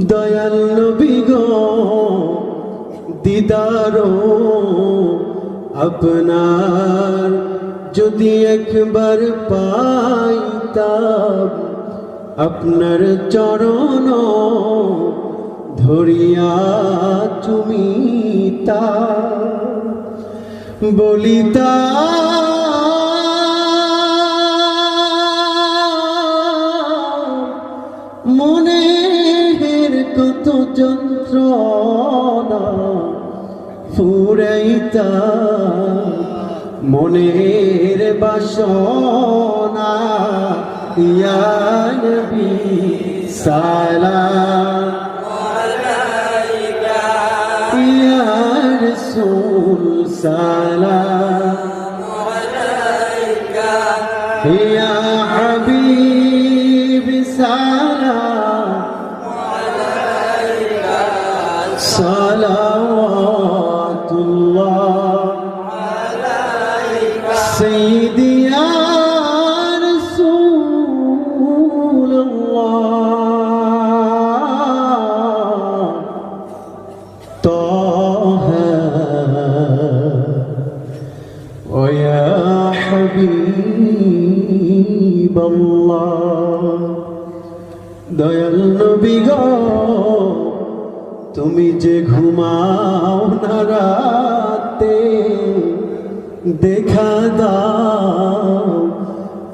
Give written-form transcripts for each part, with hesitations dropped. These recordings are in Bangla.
দয়াল নবী গো দিদারো আপনার যদি একবার পাইতাম, আপনার চরণ ধরিয়া চুমিতা বলিতা মনের কত যন্ত্রণা ফুরাইতা, মনের বাসনা ইয়া নবী সালাম আলাইকা, ইয়া রাসূল সালাম আলাইকা, ইয়া হাবিব সালাম আলাইকা, সালাওয়াতুল্লাহ আলাইকা সাইয়্যিদি ইয়া রাসূলুল্লাহ তাহা ওয়া ইয়া হাবিবাল্লাহ। দয়াল নবী গো তুমি যে ঘুমাও না রাতে, দেখা দাও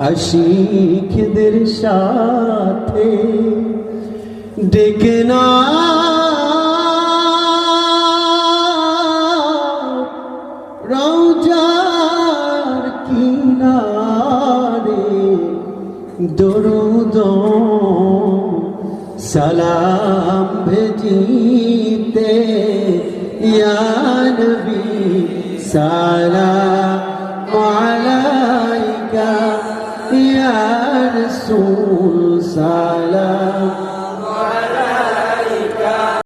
আশিকদের সাথে, ডেকে না রওজার কিনারে, দরুদ সালাম ভেজিতে ইয়া নবী সালাম আলাইকা, ইয়া রাসূল সালাম